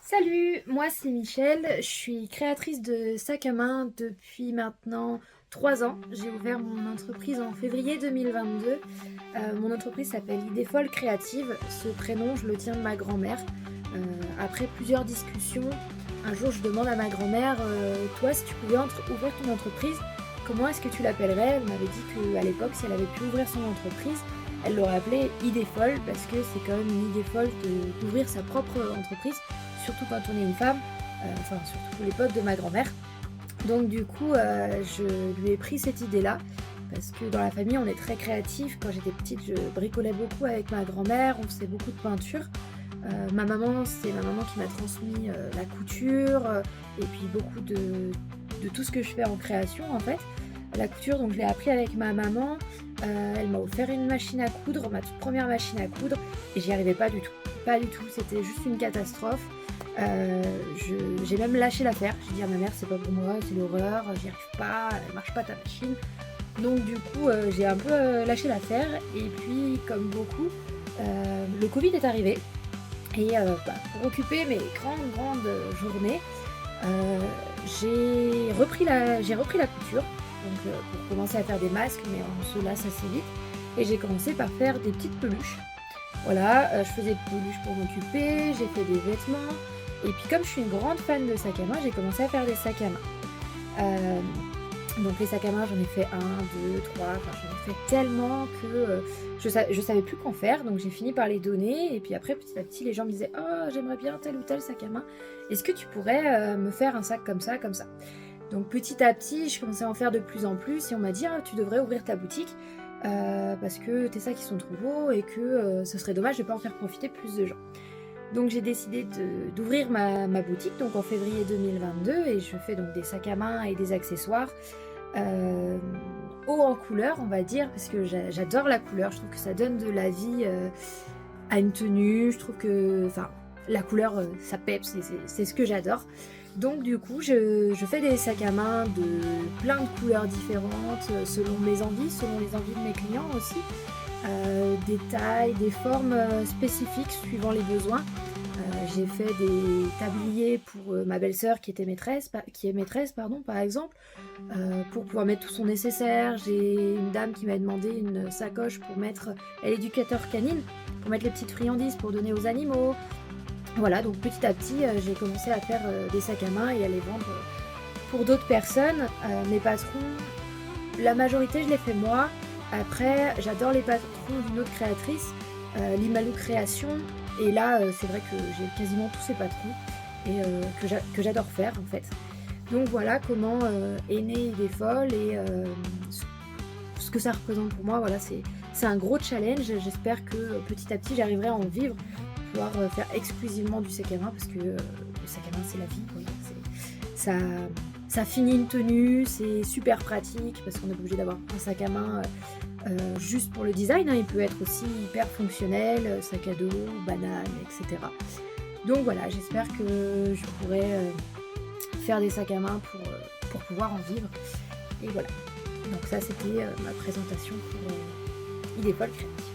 Salut, moi c'est Michel, je suis créatrice de sacs à main depuis maintenant 3 ans. J'ai ouvert mon entreprise en février 2022. Mon entreprise s'appelle Idée Folle Créative. Ce prénom, je le tiens de ma grand-mère. Après plusieurs discussions, un jour je demande à ma grand-mère, toi si tu pouvais ouvrir ton entreprise, comment est-ce que tu l'appellerais? Elle m'avait dit qu'à l'époque, si elle avait pu ouvrir son entreprise, elle l'aurait appelée Idée Folle parce que c'est quand même une idée folle d'ouvrir sa propre entreprise, surtout quand on est une femme, enfin surtout pour l'époque de ma grand-mère. Donc du coup, je lui ai pris cette idée-là, parce que dans la famille, on est très créatifs. Quand j'étais petite, je bricolais beaucoup avec ma grand-mère, on faisait beaucoup de peinture. Ma maman, c'est ma maman qui m'a transmis la couture, et puis beaucoup de tout ce que je fais en création en fait. La couture, donc je l'ai appris avec ma maman. Elle m'a offert une machine à coudre, ma toute première machine à coudre, et j'y arrivais pas du tout. Pas du tout, c'était juste une catastrophe. J'ai même lâché l'affaire. J'ai dit à ma mère, c'est pas pour moi, c'est l'horreur, j'y arrive pas, elle marche pas ta machine. Donc du coup, j'ai un peu lâché l'affaire. Et puis, comme beaucoup, le Covid est arrivé. Et pour occuper mes grandes journées, j'ai repris la couture. Donc pour commencer à faire des masques, mais on se lasse assez vite. Et j'ai commencé par faire des petites peluches. Voilà, je faisais des peluches pour m'occuper, j'ai fait des vêtements. Et puis comme je suis une grande fan de sacs à main, j'ai commencé à faire des sacs à main. Donc les sacs à main, j'en ai fait un, deux, trois, enfin j'en ai fait tellement que je savais plus qu'en faire. Donc j'ai fini par les donner. Et puis après, petit à petit, les gens me disaient « Oh, j'aimerais bien tel ou tel sac à main. Est-ce que tu pourrais me faire un sac comme ça, comme ça ?» Donc petit à petit, je commençais à en faire de plus en plus. Et on m'a dit « Ah, tu devrais ouvrir ta boutique. Parce que tes sacs ils sont trop beaux et que ce serait dommage de ne pas en faire profiter plus de gens. » Donc j'ai décidé d'ouvrir ma boutique donc en février 2022 et je fais donc des sacs à main et des accessoires haut en couleur on va dire, parce que j'adore la couleur, je trouve que ça donne de la vie à une tenue, je trouve que la couleur ça peps, c'est ce que j'adore. Donc du coup je fais des sacs à main de plein de couleurs différentes selon mes envies, selon les envies de mes clients aussi. Des tailles, des formes spécifiques suivant les besoins. J'ai fait des tabliers pour ma belle-sœur qui est maîtresse, par exemple, pour pouvoir mettre tout son nécessaire. J'ai une dame qui m'a demandé une sacoche pour mettre, elle est éducateur canine, pour mettre les petites friandises pour donner aux animaux. Voilà, donc petit à petit, j'ai commencé à faire des sacs à main et à les vendre pour d'autres personnes. Mes patrons, la majorité, je les fais moi. Après, j'adore les patrons d'une autre créatrice, Limalou Création. Et là, c'est vrai que j'ai quasiment tous ces patrons et que j'adore faire en fait. Donc voilà comment est née Idée Folle et ce que ça représente pour moi. Voilà, c'est un gros challenge. J'espère que petit à petit, j'arriverai à en vivre, pouvoir faire exclusivement du sac à main parce que le sac à main, c'est la vie. Quoi. Ça finit une tenue, c'est super pratique parce qu'on est obligé d'avoir un sac à main juste pour le design, hein. Il peut être aussi hyper fonctionnel, sac à dos, banane, etc. Donc voilà, j'espère que je pourrai faire des sacs à main pour pouvoir en vivre. Et voilà. Donc ça, c'était ma présentation pour Idée Folle Créative.